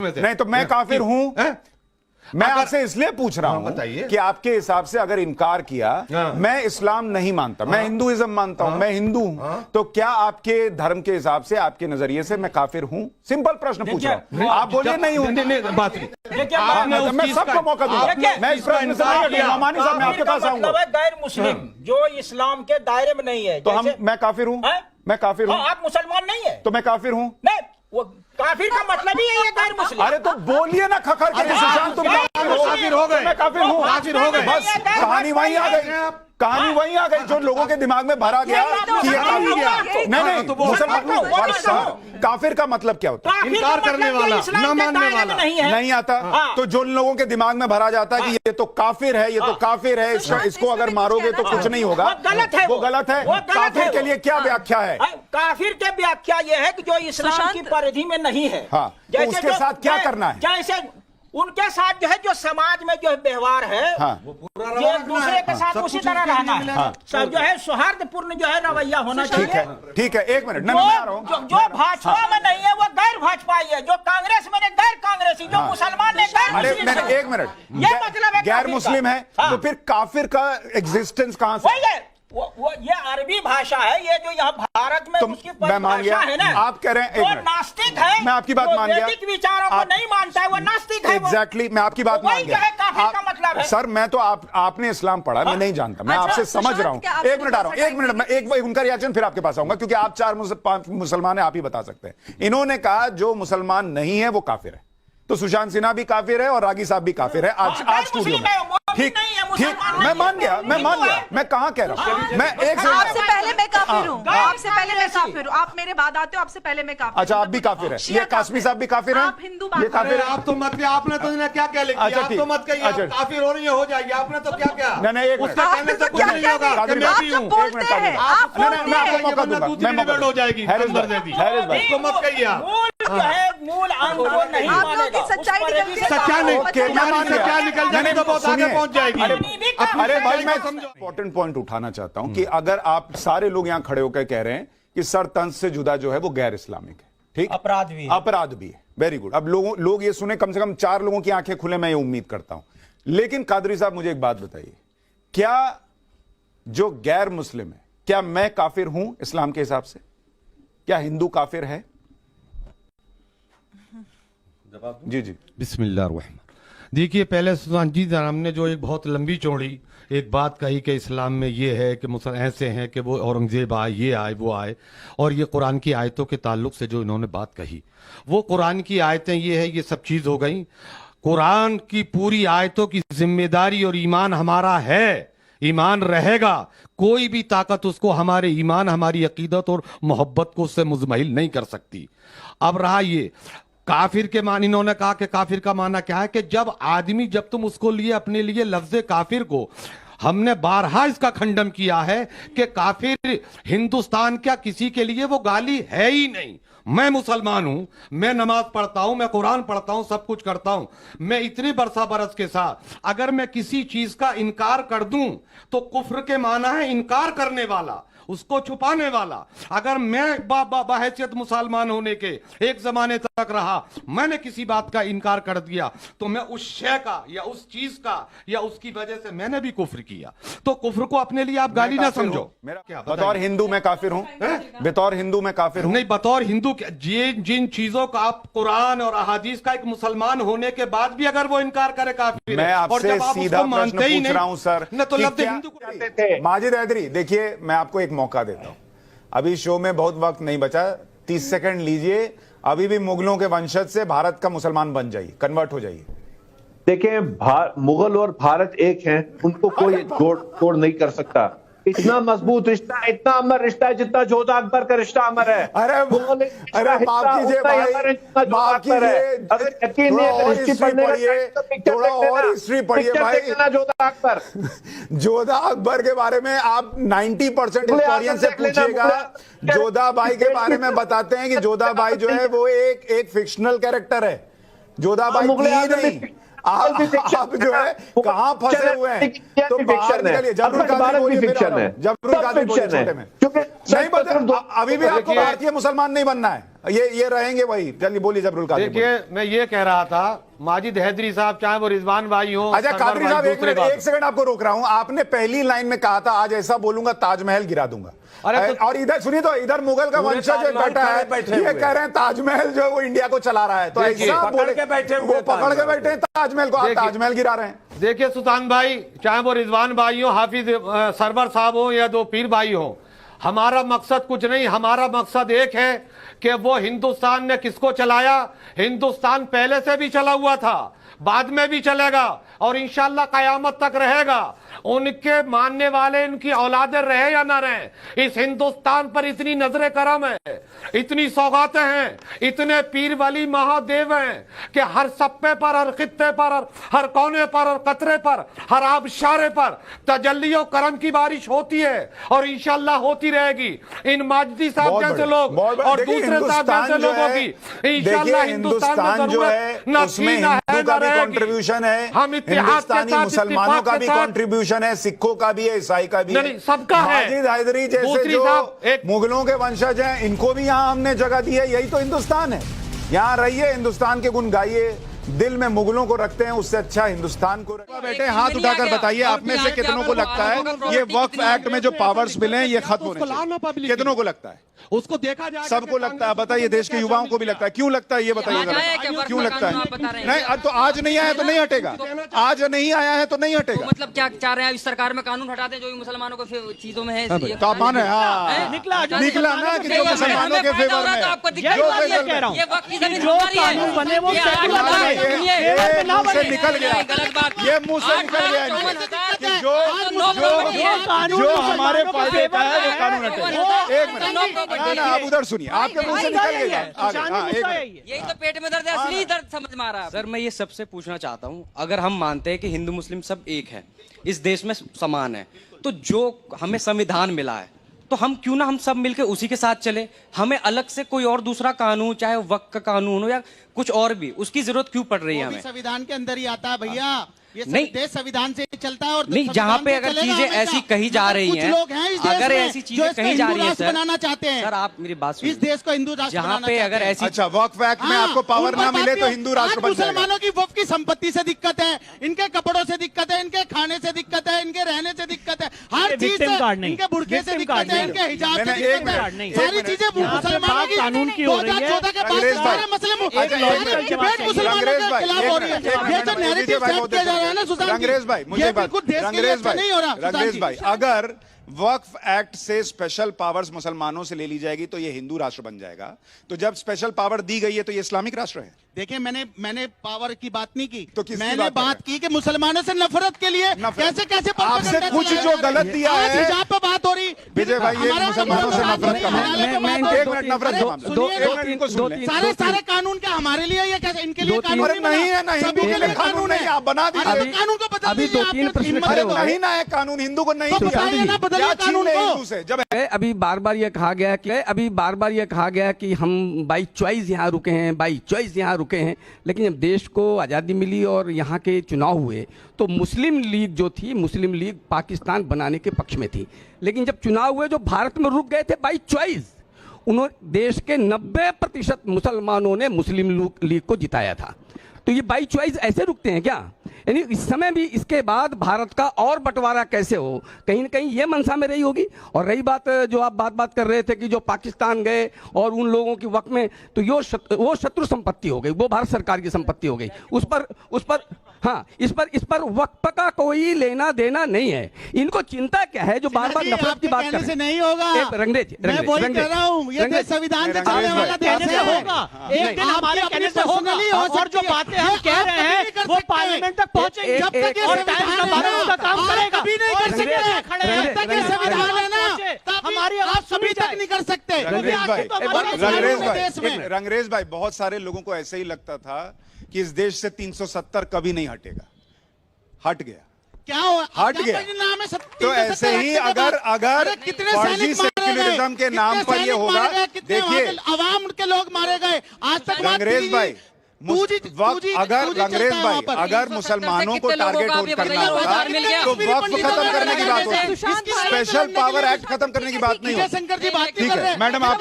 नहीं तो मैं काफिर हूं। मैं आपसे इसलिए पूछ रहा हूं कि आपके हिसाब से अगर इनकार किया, मैं इस्लाम नहीं मानता, मैं हिंदुइज्म मानता हूं, मैं हिंदू हूं, तो क्या आपके धर्म के हिसाब से, आपके नजरिए से मैं काफिर हूं? सिंपल प्रश्न पूछ रहा हूं, आप बोलिए नहीं हूं। मैं सबको मौका दूंगा, मैं इस प्रश्न से मानी साहब, मैं आपके पास आऊंगा। गैर मुस्लिम जो इस्लाम के दायरे में नहीं है, तो मैं काफिर हूं, मैं काफिर हूं। आप मुसलमान नहीं है तो मैं काफिर हूं। नहीं, वो काफिर का मतलब ही है गैर मुस्लिम। अरे तो बोलिए ना खखर के, सुशांत तुम काफिर हो गए, मैं काफिर हूं, काफिर हो गए, बस कहानी वहीं आ गई, कहानी वहीं आ गई जो लोगों के दिमाग में भरा गया कि ये काफिर। नहीं मुसलमान, काफिर का मतलब क्या होता है? इनकार करने वाला, न मानने वाला नहीं आता। तो जो लोगों के दिमाग में भरा जाता है कि ये तो काफिर है, ये तो काफिर है, इसको अगर मारोगे तो कुछ नहीं होगा, वो गलत है। काफिर के लिए क्या व्याख्या है? काफिर के व्याख्या ये है कि जो इस्लाम की परिधि में नहीं है। हाँ, तो उसके साथ क्या करना है? जैसे उनके साथ जो है, जो समाज में जो व्यवहार है, ये एक दूसरे के साथ उसी तरह रहना है। सब जो है सौहार्दपूर्ण जो है रवैया होना चाहिए। ठीक है, एक मिनट, मैं आ रहा हूं। जो भाजपा में नहीं है वो गैर भाजपाई है, जो कांग्रेस में गैर कांग्रेसी, जो मुसलमान है गैर मुस्लिम है। एक मिनट, ये मतलब है गैर मुस्लिम है, तो फिर काफिर का एग्जिस्टेंस कहां से? वो ये अरबी भाषा है, ये जो यहाँ भारत में उसकी परिभाषा है ना। आप कह रहे हैं वो नास्तिक है, मैं आपकी बात मान गया, वैदिक विचारों को नहीं मानता है, वो नास्तिक है। एग्जैक्टली, मैं आपकी बात मान गया। काफिर का मतलब है सर, मैं तो आपने इस्लाम पढ़ा, मैं नहीं जानता, मैं आपसे समझ रहा हूँ। एक मिनट आ रहा हूँ, एक मिनट, मैं एक उनका रिएक्शन फिर आपके पास आऊंगा, क्योंकि आप 4 मुसलमान है, आप ही बता सकते हैं। इन्होंने कहा जो मुसलमान नहीं है वो काफिर है, तो सुशांत सिन्हा भी काफिर है और रागी साहब भी काफिर है आज स्टूडियो में। ठीक, मैं मान गया, मैं कहां कह रहा हूं, मैं एक आपसे पहले मैं काफिर हूं, आपसे पहले मैं काफिर हूं, आप मेरे बाद आते हो, आपसे पहले मैं काफिर। अच्छा, आप भी काफिर है, ये कासमी साहब भी काफिर है, आप हिंदू ये काफिर है। आप तो मत क्या, आपने तो क्या क्या लिखा, आप तो मत कहिए आप काफिर हो रही है, हो जाएगी, आपने तो क्या क्या। नहीं, एक उसका कहने से कुछ नहीं होगा, मैं भी हूं, मैं आपको मौका दूंगा, मैं हो जाएगी, हैरिस भाई उसको मत कहिए। मूल अंग नहीं मानेगा, सच्चा नहीं, क्या निकल जाने तो बहुत आगे पहुंच जाएगी। अरे भाई, मैं इंपॉर्टेंट पॉइंट उठाना चाहता हूं कि अगर आप सारे लोग यहां खड़े होकर कह रहे हैं कि सर तंज से जुदा जो है वो गैर इस्लामिक है, ठीक, अपराध भी है, वेरी गुड। अब लोग ये सुने, कम से कम 4 लोगों की आंखें खुले, मैं ये उम्मीद करता हूं। लेकिन कादरी साहब, मुझे एक बात बताइए, क्या जो गैर मुस्लिम है, क्या मैं काफिर हूं इस्लाम के हिसाब से? क्या हिंदू काफिर है? जी जी, बिस्मिल्लाहिर्रहमान। देखिए, पहले सुल्तान जी हमने जो एक बहुत लंबी चौड़ी एक बात कही कि इस्लाम में ये है कि मुसलमान ऐसे हैं कि वो औरंगजेब आए, ये आए, वो आए, और ये कुरान की आयतों के ताल्लुक से जो इन्होंने बात कही, वो कुरान की आयतें ये है, ये सब चीज़ हो गई। कुरान की पूरी आयतों की जिम्मेदारी और ईमान हमारा है, ईमान रहेगा, कोई भी ताकत उसको हमारे ईमान, हमारी अकीदत और मोहब्बत को उससे मुज़महिल नहीं कर सकती। अब रहा ये काफिर के मान, इन्होंने कहा कि काफिर का माना क्या है कि जब आदमी, जब तुम उसको लिए अपने लिए लफ्ज़ काफिर को, हमने बारहा इसका खंडन किया है कि काफिर हिंदुस्तान क्या किसी के लिए वो गाली है ही नहीं। मैं मुसलमान हूं, मैं नमाज पढ़ता हूं, मैं कुरान पढ़ता हूं, सब कुछ करता हूं, मैं इतने बरस के साथ अगर मैं किसी चीज का इनकार कर दूं तो कुफ्र के माना है इनकार करने वाला, उसको छुपाने वाला। अगर मैं बाहैसियत मुसलमान होने के एक जमाने तक रहा, मैंने किसी बात का इनकार कर दिया तो मैं उस शय का या उस चीज का या उसकी वजह से मैंने भी कुफ्र किया। तो कुफ्र को अपने लिए आप गाली ना समझो। बतौर हिंदू मैं काफिर हूं, बतौर हिंदू मैं काफिर हूं। नहीं, बतौर हिंदू जिन चीजों का आप कुरान और अहादीस का एक मुसलमान होने के बाद भी अगर वो इनकार करे काफिर, मैं आपसे सीधा प्रश्न पूछ रहा हूं सर, न तो लफ्ज़ हिंदू को। माजिद हैदरी, देखिए मैं आपको एक मौका देता हूं, अभी शो में बहुत वक्त नहीं बचा, 30 सेकंड लीजिए, अभी भी मुगलों के वंशज से भारत का मुसलमान बन जाइए, कन्वर्ट हो जाइए। देखिए, मुगल और भारत एक हैं, उनको कोई तोड़ नहीं कर सकता। इतना मजबूत रिश्ता, इतना अमर रिश्ता है जितना जोधा अकबर का रिश्ता अमर है। अरे माफ कीजिए भाई, माफ कीजिए, अगर यकीन नहीं है तो हिस्ट्री पढ़िए, थोड़ा और हिस्ट्री पढ़िए भाई। जोधा अकबर, जोधा अकबर के बारे में आप 90% हिस्टोरियन से पूछिएगा, जोधा बाई के बारे में बताते हैं कि जोधा बाई जो है वो एक फिक्शनल कैरेक्टर है, जोधा बाई नहीं। आप जो है कहां फंसे हुए हैं, तो बाहर निकलिए। जबरुल कादिर बोलिए, जबरुल कादिर बोलिए छोटे में। नहीं अभी भी आपको भारतीय मुसलमान नहीं बनना है, ये रहेंगे वही। चलिए बोलिए जबरुल कादरी। देखिए मैं ये कह रहा था, माजिद हैदरी साहब चाहे वो रिजवान भाई हो। अच्छा कादरी साहब एक सेकंड आपको रोक रहा हूं। आपने पहली लाइन में कहा था आज ऐसा बोलूंगा ताजमहल गिरा दूंगा। और इधर सुनिए तो इधर मुगल का वंशज बैठा है, ये कह रहे हैं ताजमहल जो वो इंडिया को चला रहा है। तो ऐसा बोले वो पकड़ के बैठे हैं ताजमहल को, आप ताजमहल गिरा रहे हैं। देखिए सुल्तान भाई, चाहे वो रिजवान भाई हो, हाफिज सरवर साहब हो या दो पीर भाई हो, हमारा मकसद कुछ नहीं, हमारा मकसद एक है कि वो हिंदुस्तान ने किसको चलाया। हिंदुस्तान पहले से भी चला हुआ था, बाद में भी चलेगा और इंशाल्लाह कयामत तक रहेगा। उनके मानने वाले, उनकी औलादें रहे या ना रहे, इस हिंदुस्तान पर इतनी नजरे करम है, इतनी सौगातें हैं, इतने पीर वली महादेव हैं कि हर सप्पे पर, हर खित्ते पर, हर कोने पर, हर कतरे पर, हर आबशारे पर तजल्लियों करम की बारिश होती है और इंशाल्लाह होती रहेगी। इन माजदी साहब जैसे लोग और दूसरे साहब जैसे लोगों की इंशाल्लाह हिंदुस्तान में जरूरत न थी न है न रहेगी। कंट्रीब्यूशन है, हम इतिहास के साथ, मुसलमानों का भी कंट्रीब्यूशन है, सिखों का भी है, ईसाई का भी है, सबका है। माजिद हैदरी जैसे जो मुगलों के वंशज हैं, इनको भी यहाँ हमने जगह दी है। यही तो हिंदुस्तान है। यहाँ रहिए, हिंदुस्तान के गुण गाइए, दिल में मुगलों को रखते हैं, उससे अच्छा हिंदुस्तान को बेटे हाथ उठाकर बताइए, आप में से कितनों को लगता है ये वक्फ एक्ट में जो पावर्स मिले हैं ये खत्म होने चाहिए? कितनों को लगता है? उसको देखा जाए, सबको लगता है। बताइए, देश के युवाओं को भी लगता है। क्यों लगता है ये बताइए जरा, क्यों लगता है? नहीं, अब तो आज नहीं आया तो नहीं हटेगा, आज नहीं आया है तो नहीं हटेगा। मतलब क्या चाह रहे हैं इस सरकार में कानून हटा दें जो भी मुसलमानों को चीजों में है? तो आप मान है निकला ना कि जो मुसलमानों के फेवर में आपको दिक्कत ये वक्त की जमीन हमारी है, ये मुंह से निकल गया, ये मुंह से निकल गया जो हमारे फायदे का है वो कानून हटेगा। एक मिनट, ना आप उधर सुनिए, आपके मुंह से निकल गया। यही तो पेट में दर्द है, असली दर्द समझ में आ रहा है। सर मैं ये सबसे पूछना चाहता हूँ, अगर हम मानते हैं कि हिंदू मुस्लिम सब एक है, इस देश में समान है, तो जो हमें संविधान मिला है तो हम क्यों ना हम सब मिलकर उसी के साथ चले? हमें अलग से कोई और दूसरा कानून, चाहे वक्त का कानून हो या कुछ और भी, उसकी जरूरत क्यों पड़ रही है हमें? संविधान के अंदर ही आता है भैया, ये नहीं, देश संविधान से चलता है। और नहीं, जहाँ पे अगर चीजें ऐसी कही जा रही हैं, अगर ऐसी चीजें कही जा रही हैं सर, बनाना चाहते हैं सर आप मेरी बात सुनिए, इस देश को हिंदू राष्ट्र जहाँ पे अगर ऐसी, अच्छा वक्फ एक्ट में आपको पावर ना मिले तो हिंदू राष्ट्र बन जाएगा। मुसलमानों की वक्फ की संपत्ति से दिक्कत है, इनके कपड़ों से दिक्कत है, इनके खाने से दिक्कत है, इनके रहने से दिक्कत है, हर चीज से, इनके बुर्के से दिक्कत है, इनके हिजाब से दिक्कत है, सारी चीजें मुसलमानों की कानून की हो रही है। 2014 के बाद सारे मसले मुसलमानों के खिलाफ हो रही है। ये जो नैरेटिव सेट किया जा रहा है ना सुशांत भाई, मुझे रंगरेज भाई, अगर वक्फ एक्ट से स्पेशल पावर्स मुसलमानों से ले ली जाएगी तो ये हिंदू राष्ट्र बन जाएगा। तो जब स्पेशल पावर दी गई है तो ये इस्लामिक राष्ट्र है। देखिए मैंने पावर की बात नहीं की, तो मैंने बात की कि मुसलमानों से नफरत के लिए कैसे आपसे कुछ जो गलत दिया है, हिजाब पे बात हो रही। विजय भाई ये मुसलमानों से नफरत का सारे कानून क्या हमारे लिए या कैसे इनके लिए कानून नहीं है? ना हिंदू के लिए कानून है, आप बना दीजिए कानून को बदल अभी 2-3 प्रश्न खड़े हो रहे हैं। नहीं है कानून, हिंदू को नहीं क्या कानून हिंदू से। जब अभी बार बार ये कहा गया कि हम बाई चॉइस यहाँ रुके हैं, बाई चॉइस यहाँ रुके हैं, लेकिन जब देश को आज़ादी मिली और यहाँ के चुनाव हुए तो मुस्लिम लीग जो थी, मुस्लिम लीग पाकिस्तान बनाने के पक्ष में थी, लेकिन जब चुनाव हुए जो भारत में रुक गए थे बाई चॉइस, उन्होंने देश के 90% मुसलमानों ने मुस्लिम लीग को जिताया था। तो ये बाई चॉइस ऐसे रुकते हैं क्या? यानी इस समय भी इसके बाद भारत का और बंटवारा कैसे हो, कहीं ना कहीं ये मंशा में रही होगी। और रही बात जो आप बात कर रहे थे कि जो पाकिस्तान गए और उन लोगों की वक्त में, तो वो शत्रु संपत्ति हो गई, वो भारत सरकार की संपत्ति हो गई। उस पर हाँ, इस पर वक्त का कोई लेना देना नहीं है। इनको चिंता क्या है जो बार बार नफरत की बात कर रहे हैं? नहीं होगा, मैं वही कह रहा हूँ, ये देश संविधान से चलने वाला देश होगा। एक दिन हमारे कहने से होगा और जो बातें हम कह रहे हैं वो पार्लियामेंट तक पहुंचेंगे। जब तक ये संविधान का काम करेगा कभी नहीं कर सकते। जब तक ये संविधान है ना हमारी आवाज सभी तक नहीं कर सकते। रंगरेज भाई, बहुत सारे लोगों को ऐसे ही लगता था कि इस देश से 370 कभी नहीं हटेगा, हट गया। क्या हुआ? हट गया। तो ऐसे ही अगर फर्जी सेक्युलरिज्म के नाम पर ये होगा, देखिए अवाम के लोग मारे गए आज तक। रंगरेज भाई, वक्त अगर अंग्रेज भाई अगर मुसलमानों को टारगेट करना होगा तो वक्त खत्म करने की बात होती है, स्पेशल पावर एक्ट खत्म करने की बात नहीं होती। शंकर जी बात ठीक है मैडम, आप